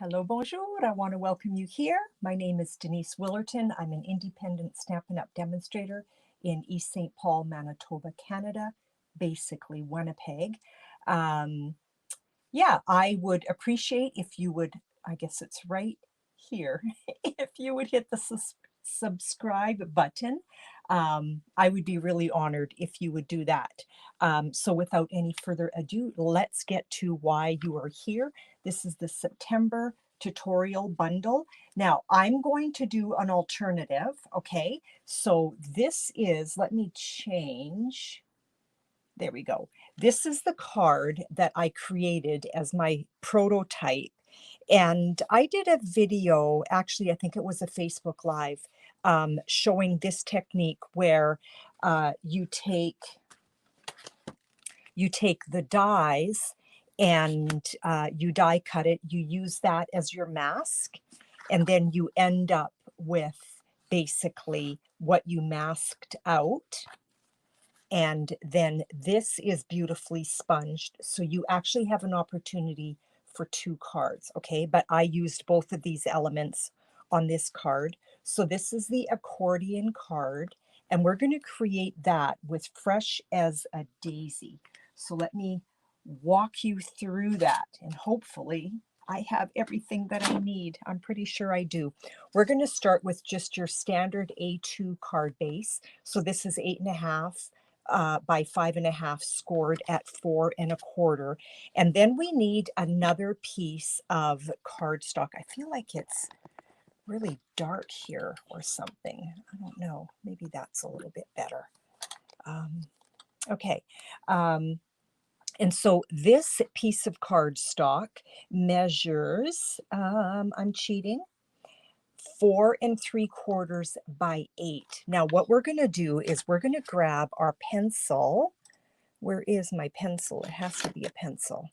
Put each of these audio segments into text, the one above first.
Hello, bonjour. I want to welcome you here. My name is Denise Willerton. I'm an independent Stampin' Up demonstrator in East St. Paul, Manitoba, Canada, basically Winnipeg. Yeah, I would appreciate if you would, I guess it's right here, if you would hit the subscribe button. I would be really honored if you would do that. So without any further ado, let's get to why you are here. This is the September tutorial bundle. Now I'm going to do an alternative, okay? So this is, let me change. There we go. This is the card that I created as my prototype. And I did a video, actually, I think it was a Facebook Live, showing this technique where you take the dies and you die cut it. You use that as your mask, and then you end up with basically what you masked out. And then this is beautifully sponged. So you actually have an opportunity for 2 cards, okay? But I used both of these elements on this card. So this is the accordion card, and we're going to create that with Fresh as a Daisy. So let me walk you through that, and hopefully I have everything that I need. I'm pretty sure I do. We're going to start with just your standard A2 card base. So this is 8.5 by 5.5 scored at 4 1/4. And then we need another piece of cardstock. I feel like it's really dark here or something. I don't know. Maybe that's a little bit better. Okay. And so this piece of cardstock measures, I'm cheating, 4 3/4 by 8. Now what we're going to do is we're going to grab our pencil. Where is my pencil? It has to be a pencil.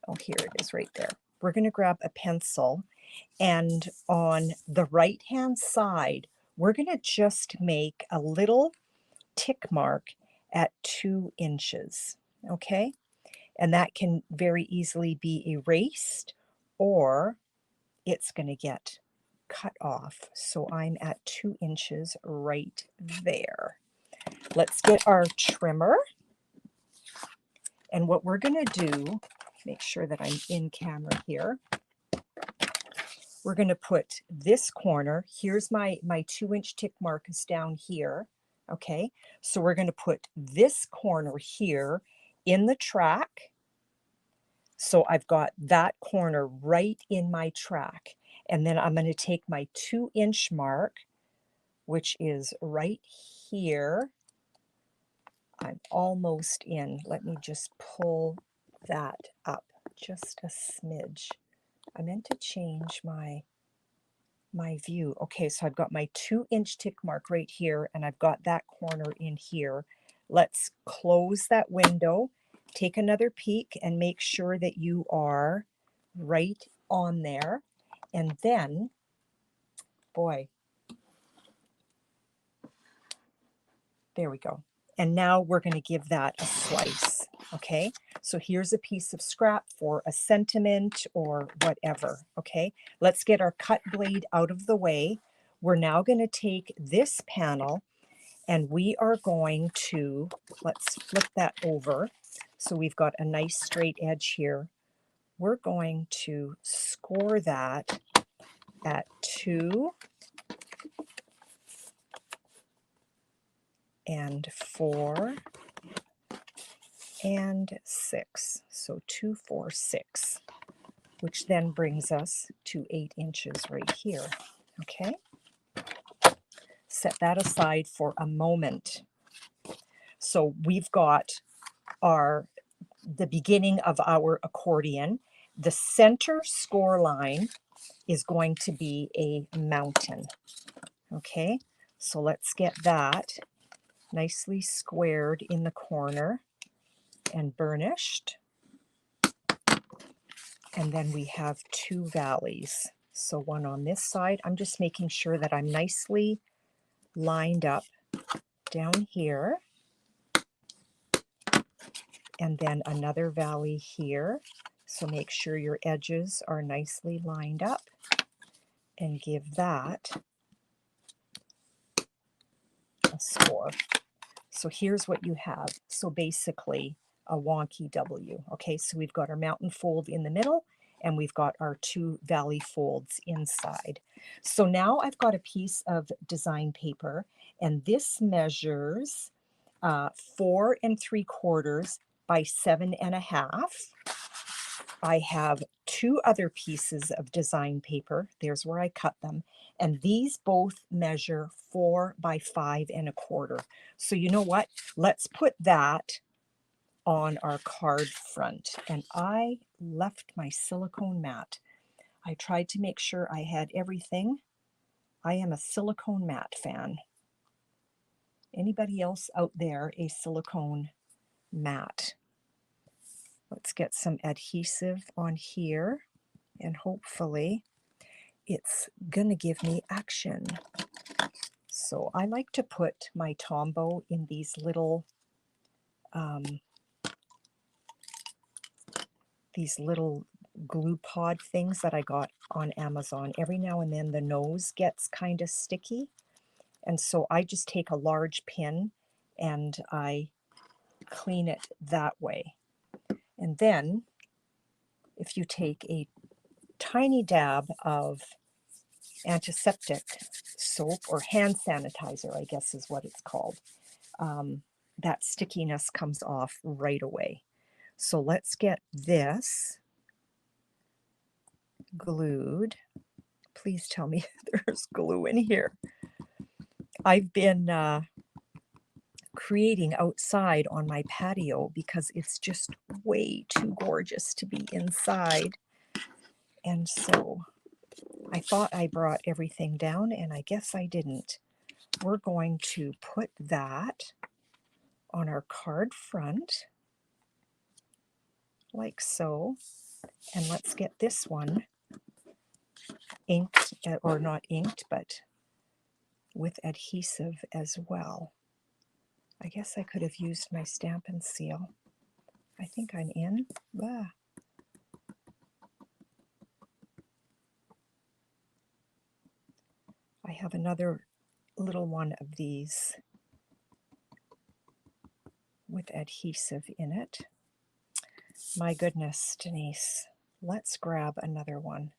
Oh, here it is right there. We're going to grab a pencil, and on the right hand side we're going to just make a little tick mark at 2 inches. Okay, and that can very easily be erased, or it's going to get cut off. So I'm at 2 inches right there. Let's get our trimmer. And what we're going to do, make sure that I'm in camera here. We're going to put this corner, here's my 2-inch tick mark is down here. Okay, so we're going to put this corner here in the track. So I've got that corner right in my track. And then I'm going to take my 2-inch mark, which is right here. I'm almost in. Let me just pull that up just a smidge. I meant to change my view. Okay, so I've got my 2-inch tick mark right here, and I've got that corner in here. Let's close that window, take another peek, and make sure that you are right on there. And then, boy, there we go. And now we're going to give that a slice. Okay, so here's a piece of scrap for a sentiment or whatever. Okay, let's get our cut blade out of the way. We're now going to take this panel, and we are going to, let's flip that over. So we've got a nice straight edge here. We're going to score that at 2 and 4 and 6. So 2, 4, 6, which then brings us to 8 inches right here. Okay, set that aside for a moment. So we've got the beginning of our accordion. The center score line is going to be a mountain. Okay, so let's get that nicely squared in the corner and burnished. And then we have 2 valleys. So one on this side. I'm just making sure that I'm nicely lined up down here. And then another valley here. So make sure your edges are nicely lined up and give that a score. So here's what you have. So basically a wonky W. Okay, so we've got our mountain fold in the middle and we've got our 2 valley folds inside. So now I've got a piece of design paper, and this measures 4 3/4 by 7 1/2. I have 2 other pieces of design paper. There's where I cut them. And these both measure 4 by 5 1/4. So you know what? Let's put that on our card front. And I left my silicone mat. I tried to make sure I had everything. I am a silicone mat fan. Anybody else out there a silicone mat? Let's get some adhesive on here, and hopefully it's gonna give me action. So I like to put my Tombow in these little glue pod things that I got on Amazon. Every now and then the nose gets kind of sticky, and so I just take a large pin and I clean it that way. And then if you take a tiny dab of antiseptic soap, or hand sanitizer, I guess is what it's called, that stickiness comes off right away. So let's get this glued. Please tell me there's glue in here. I've been creating outside on my patio because it's just way too gorgeous to be inside. And so I thought I brought everything down, and I guess I didn't. We're going to put that on our card front, like so. And let's get this one inked, or not inked, but with adhesive as well. I guess I could have used my Stampin' Seal. I think I'm in. Ah. I have another little one of these with adhesive in it. My goodness, Denise, let's grab another one.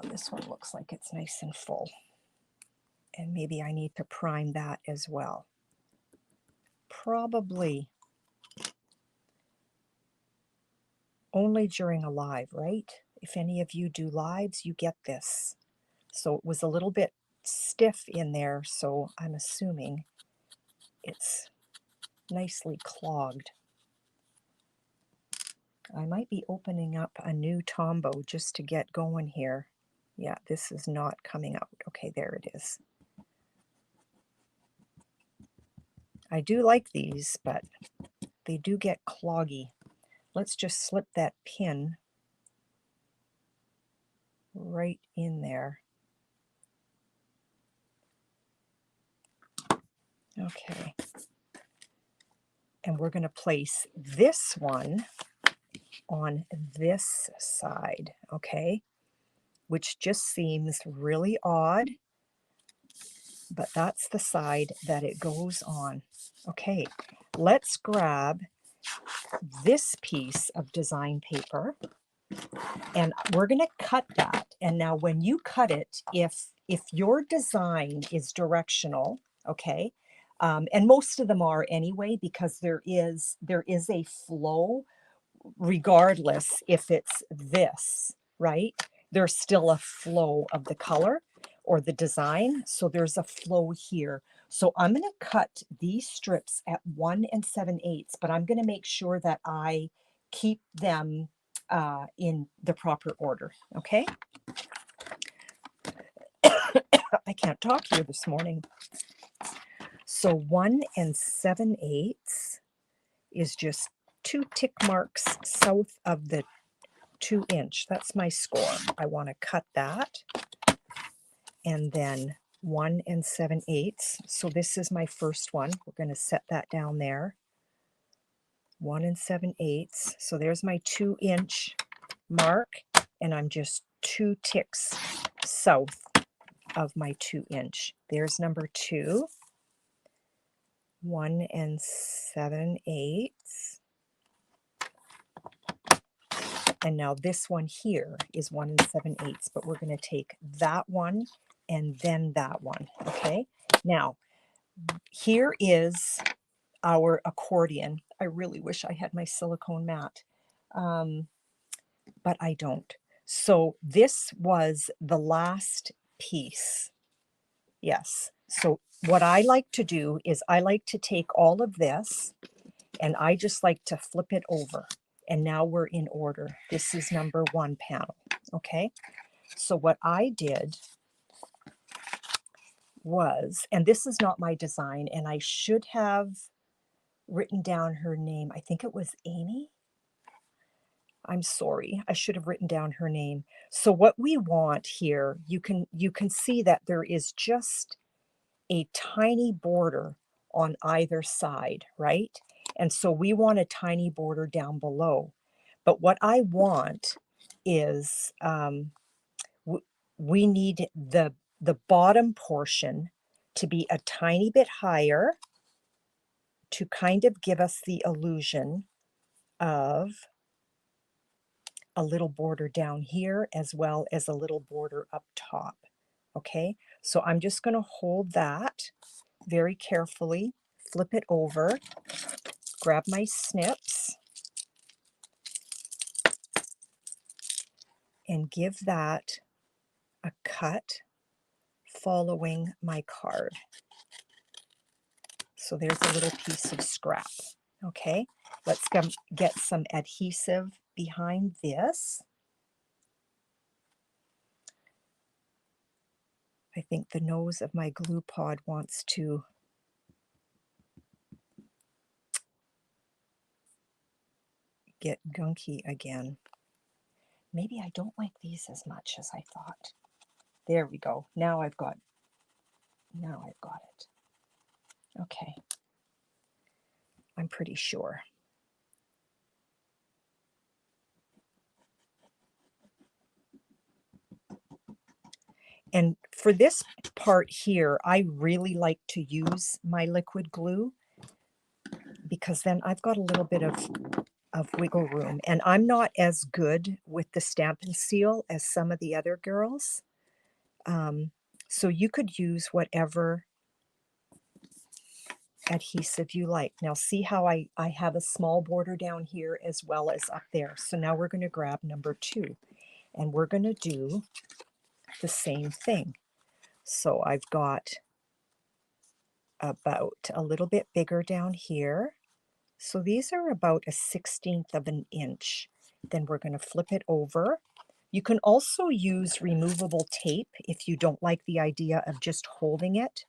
This one looks like it's nice and full. And maybe I need to prime that as well. Probably only during a live, right? If any of you do lives, you get this. So it was a little bit stiff in there, so I'm assuming it's nicely clogged. I might be opening up a new Tombow just to get going here. Yeah, this is not coming out. Okay, there it is. I do like these, but they do get cloggy. Let's just slip that pin right in there. Okay. And we're going to place this one on this side, okay? Which just seems really odd, but that's the side that it goes on. Okay, let's grab this piece of design paper, and we're going to cut that. And now when you cut it, if your design is directional, okay, and most of them are anyway, because there is a flow, regardless if it's this, right? There's still a flow of the color or the design. So there's a flow here. So I'm going to cut these strips at 1 7/8, but I'm going to make sure that I keep them in the proper order. Okay. I can't talk here this morning. So 1 7/8 is just 2 tick marks south of the 2 inch. That's my score. I want to cut that. And then 1 7/8. So this is my first one. We're going to set that down there. 1 7/8. So there's my 2-inch mark, and I'm just 2 ticks south of my 2-inch. There's number 2, 1 7/8. And now this one here is 1 7/8, but we're going to take that one and then that one, okay? Now, here is our accordion. I really wish I had my silicone mat, but I don't. So this was the last piece. Yes. So what I like to do is I like to take all of this and I just like to flip it over. And now we're in order. This is number 1 panel, okay? So what I did was, and this is not my design, and I should have written down her name. I think it was Amy. I'm sorry, I should have written down her name. So what we want here, you can see that there is just a tiny border on either side, right? And so we want a tiny border down below. But what I want is we need the bottom portion to be a tiny bit higher to kind of give us the illusion of a little border down here as well as a little border up top. Okay, so I'm just going to hold that very carefully, flip it over, grab my snips, and give that a cut following my card. So there's a little piece of scrap. Okay, let's get some adhesive behind this. I think the nose of my glue pod wants to get gunky again. Maybe I don't like these as much as I thought. There we go. Now I've got it. Okay. I'm pretty sure. And for this part here, I really like to use my liquid glue because then I've got a little bit of wiggle room. And I'm not as good with the Stampin' Seal as some of the other girls. So you could use whatever adhesive you like. Now see how I have a small border down here as well as up there. So now we're going to grab number 2 and we're going to do the same thing. So I've got about a little bit bigger down here. So these are about a 1/16 of an inch. Then we're going to flip it over. You can also use removable tape if you don't like the idea of just holding it,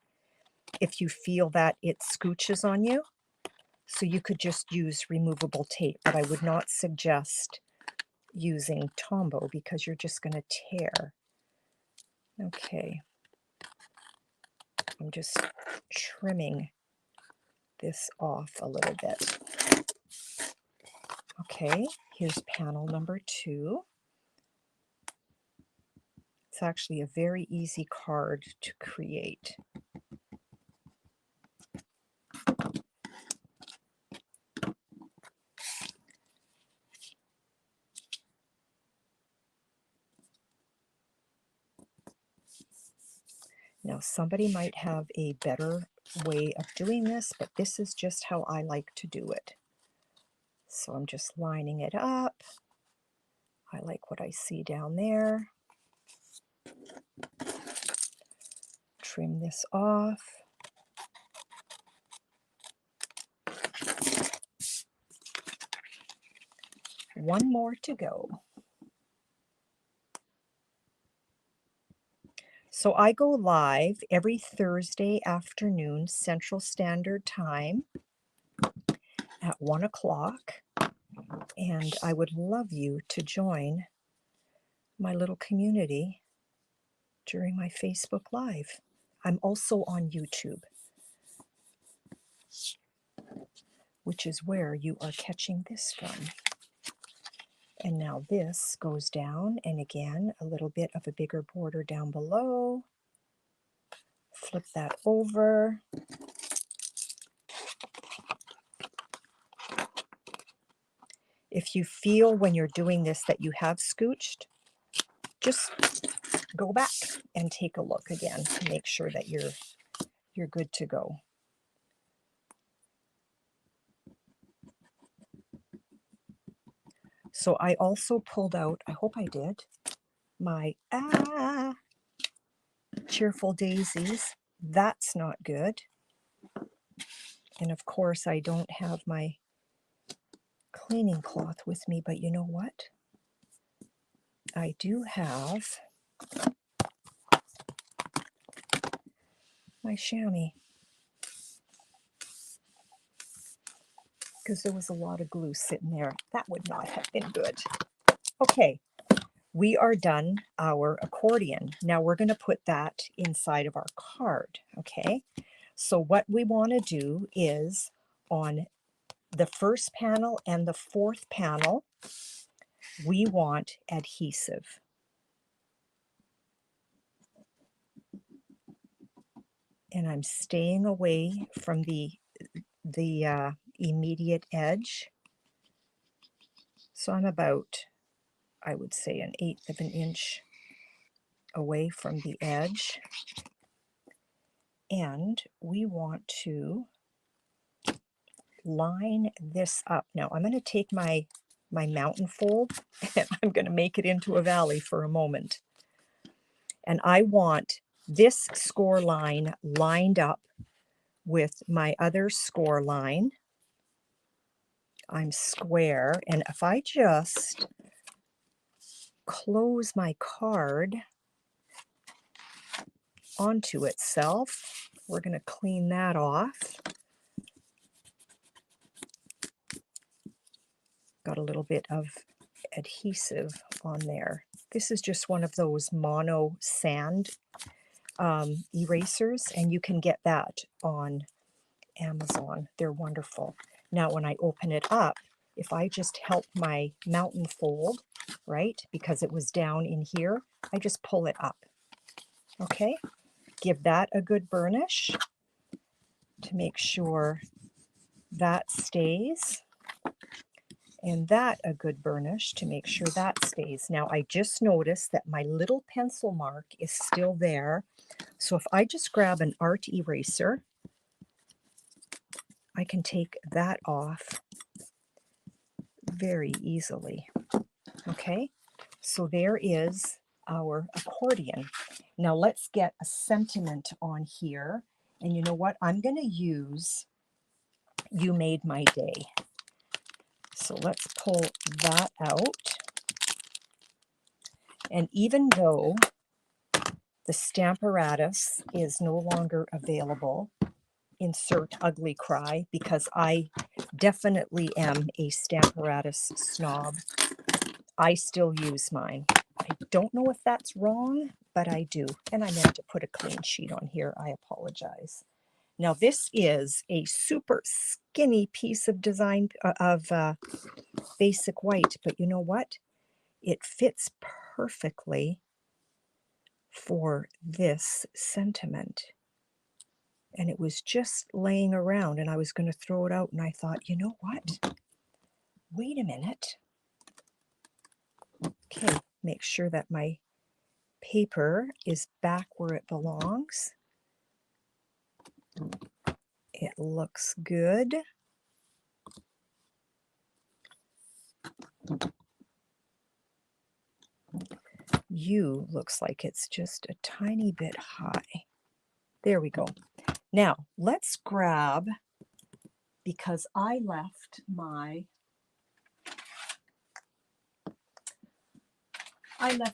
if you feel that it scooches on you. So you could just use removable tape, but I would not suggest using Tombow because you're just going to tear. Okay. I'm just trimming this off a little bit. Okay, here's panel number 2. It's actually a very easy card to create. Now, somebody might have a better way of doing this, but this is just how I like to do it. So I'm just lining it up. I like what I see down there. Trim this off. One more to go. So I go live every Thursday afternoon, Central Standard Time at 1 o'clock. And I would love you to join my little community during my Facebook Live. I'm also on YouTube. which is where you are catching this from. And now this goes down, and again, a little bit of a bigger border down below. Flip that over. If you feel when you're doing this that you have scooched, just go back and take a look again to make sure that you're good to go. So I also pulled out, I hope I did, my cheerful daisies. That's not good. And of course I don't have my cleaning cloth with me, but you know what? I do have my chamois, because there was a lot of glue sitting there. That would not have been good. Okay, we are done our accordion. Now we're going to put that inside of our card, okay? So what we want to do is on the first panel and the fourth panel, we want adhesive. And I'm staying away from the immediate edge. So I'm about, I would say, 1/8 of an inch away from the edge. And we want to line this up. Now I'm going to take my mountain fold and I'm going to make it into a valley for a moment. And I want this score line lined up with my other score line. I'm square, and if I just close my card onto itself, we're going to clean that off. Got a little bit of adhesive on there. This is just one of those mono sand erasers, and you can get that on Amazon. They're wonderful. Now when I open it up, if I just help my mountain fold, right, because it was down in here, I just pull it up. Okay, give that a good burnish to make sure that stays, and that a good burnish to make sure that stays. Now I just noticed that my little pencil mark is still there, so if I just grab an art eraser, I can take that off very easily. Okay, so there is our accordion. Now let's get a sentiment on here. And you know what? I'm going to use You Made My Day. So let's pull that out. And even though the Stamparatus is no longer available, insert ugly cry, because I definitely am a Stamparatus snob, I still use mine. I don't know if that's wrong, but I do. And I meant to put a clean sheet on here. I apologize. Now this is a super skinny piece of design of basic white, but you know what? It fits perfectly for this sentiment. And it was just laying around, and I was going to throw it out, and I thought, you know what? Wait a minute. Okay, make sure that my paper is back where it belongs. It looks good. You looks like it's just a tiny bit high. There we go. Now let's grab, because I left my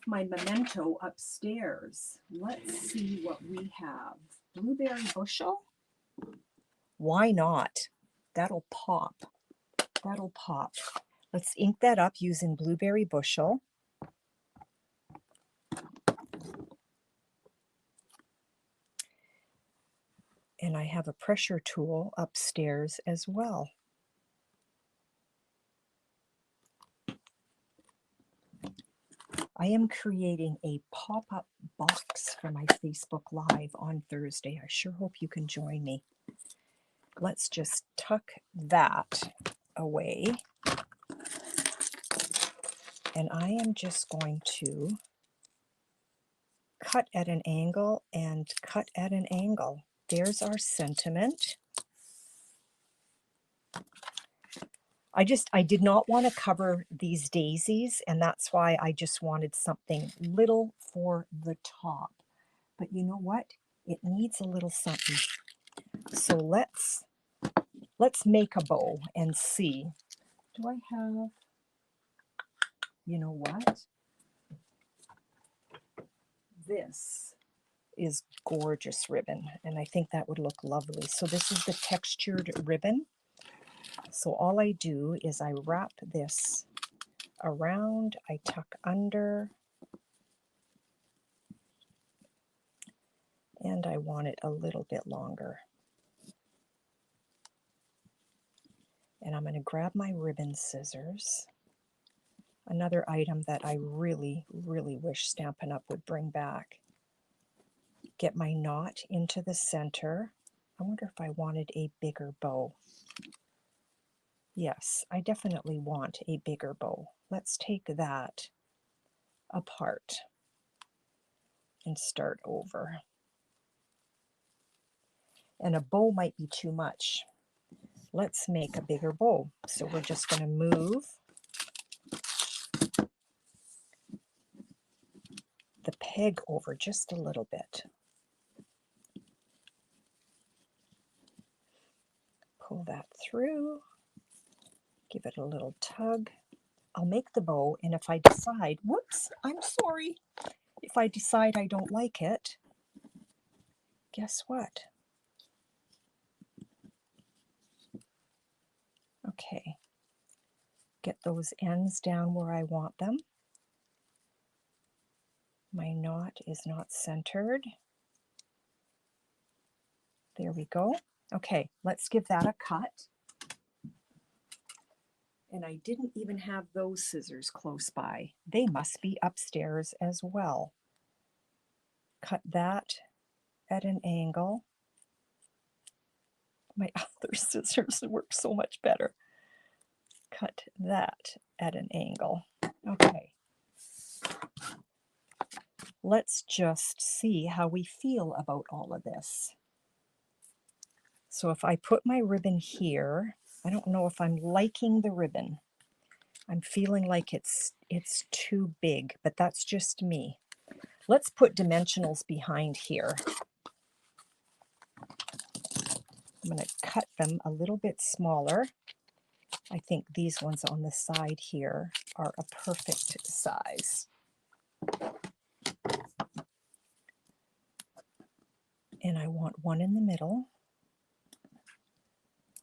memento upstairs. Let's see what we have. Blueberry bushel? Why not? That'll pop. That'll pop. Let's ink that up using blueberry bushel. And I have a pressure tool upstairs as well. I am creating a pop-up box for my Facebook Live on Thursday. I sure hope you can join me. Let's just tuck that away. And I am just going to cut at an angle and cut at an angle. There's our sentiment. I did not want to cover these daisies, and that's why I just wanted something little for the top. But you know what? It needs a little something. So let's make a bow and see. Do I have, you know what? This is gorgeous ribbon, and I think that would look lovely. So this is the textured ribbon. So all I do is I wrap this around, I tuck under, and I want it a little bit longer. And I'm going to grab my ribbon scissors. Another item that I really, really wish Stampin' Up! Would bring back. Get my knot into the center. I wonder if I wanted a bigger bow. Yes, I definitely want a bigger bow. Let's take that apart and start over. And a bow might be too much. Let's make a bigger bow. So we're just going to move the peg over just a little bit. Pull that through, give it a little tug. I'll make the bow, and if I decide, whoops, I'm sorry. If I decide I don't like it, guess what? Okay, get those ends down where I want them. My knot is not centered. There we go. Okay, let's give that a cut. And I didn't even have those scissors close by. They must be upstairs as well. Cut that at an angle. My other scissors work so much better. Cut that at an angle. Okay. Let's just see how we feel about all of this. So if I put my ribbon here, I don't know if I'm liking the ribbon. I'm feeling like it's too big, but that's just me. Let's put dimensionals behind here. I'm going to cut them a little bit smaller. I think these ones on the side here are a perfect size. And I want one in the middle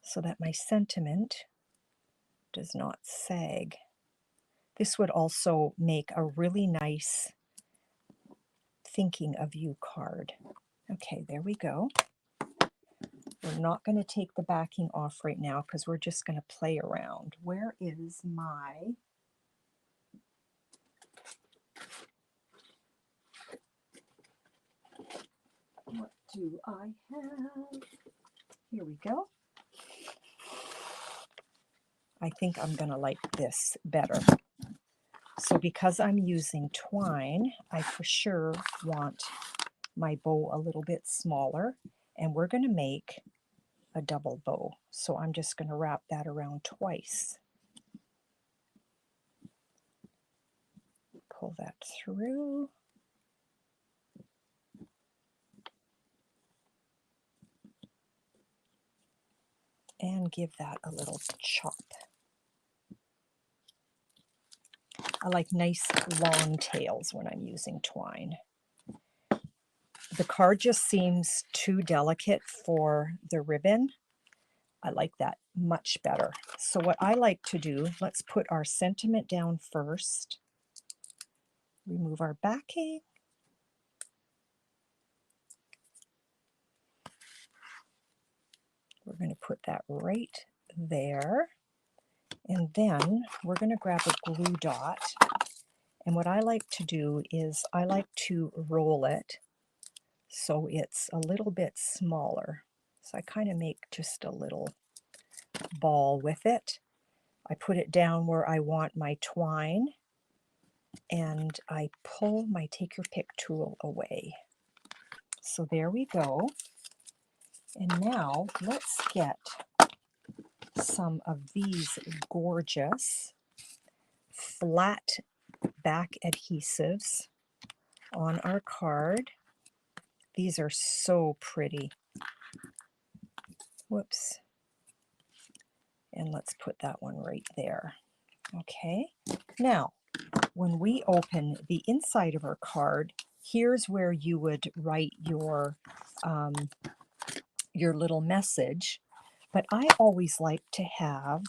so that my sentiment does not sag. This would also make a really nice thinking of you card. Okay, there we go. We're not going to take the backing off right now because we're just going to play around. Where is my... What do I have? Here we go. I think I'm going to like this better. So because I'm using twine, I for sure want my bow a little bit smaller, and we're going to make a double bow. So I'm just going to wrap that around twice. Pull that through. And give that a little chop. I like nice long tails when I'm using twine. The card just seems too delicate for the ribbon. I like that much better. So what I like to do, let's put our sentiment down first. Remove our backing. We're going to put that right there. And then we're going to grab a glue dot And what I like to do is I like to roll it so it's a little bit smaller. So I kind of make just a little ball with it. I put it down where I want my twine, and I pull my take your pick tool away. So there we go. And now let's get some of these gorgeous flat back adhesives on our card. These are so pretty. Whoops. And let's put that one right there. Okay. Now, when we open the inside of our card, here's where you would write your little message. But I always like to have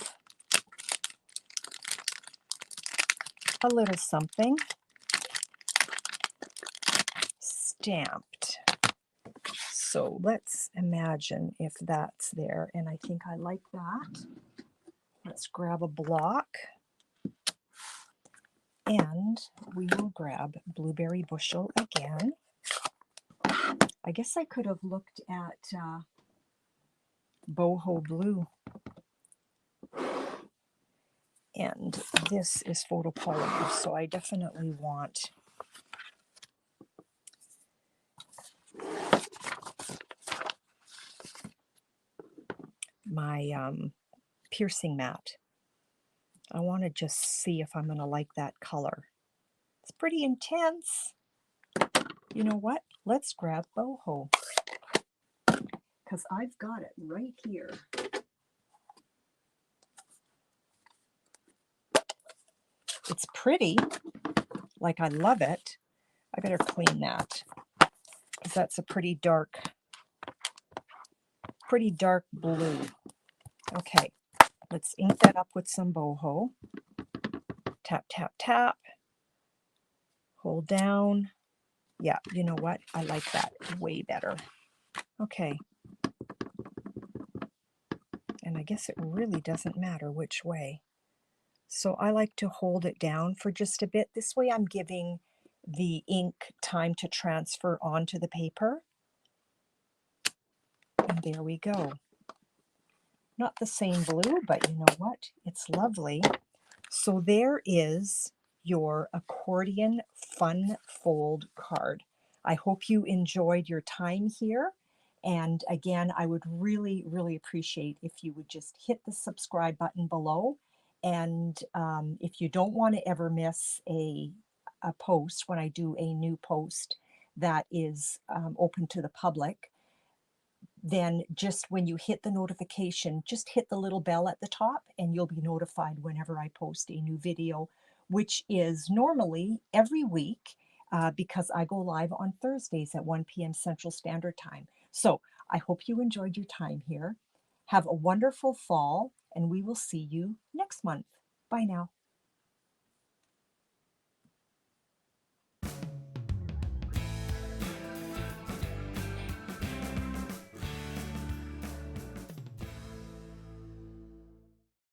a little something stamped. So let's imagine if that's there, and I think I like that. Let's grab a block, and we will grab Blueberry Bushel again. I guess I could have looked at boho blue. And this is photopolymer, so I definitely want my piercing mat. I want to just see if I'm going to like that color. It's pretty intense. You know what? Let's grab boho, because I've got it right here. It's pretty, like I love it. I better clean that, because that's a pretty dark blue. Okay, let's ink that up with some boho. Tap, tap, tap. Hold down. Yeah, you know what? I like that way better. Okay. And I guess it really doesn't matter which way. So I like to hold it down for just a bit. This way I'm giving the ink time to transfer onto the paper. And there we go. Not the same blue, but you know what? It's lovely. So there is your accordion fun fold card. I hope you enjoyed your time here. And again, I would really, really appreciate if you would just hit the subscribe button below. And if you don't want to ever miss a post when I do a new post that is open to the public, then just when you hit the notification, just hit the little bell at the top and you'll be notified whenever I post a new video, which is normally every week because I go live on Thursdays at 1 p.m. Central Standard Time. So I hope you enjoyed your time here. Have a wonderful fall, and we will see you next month. Bye now.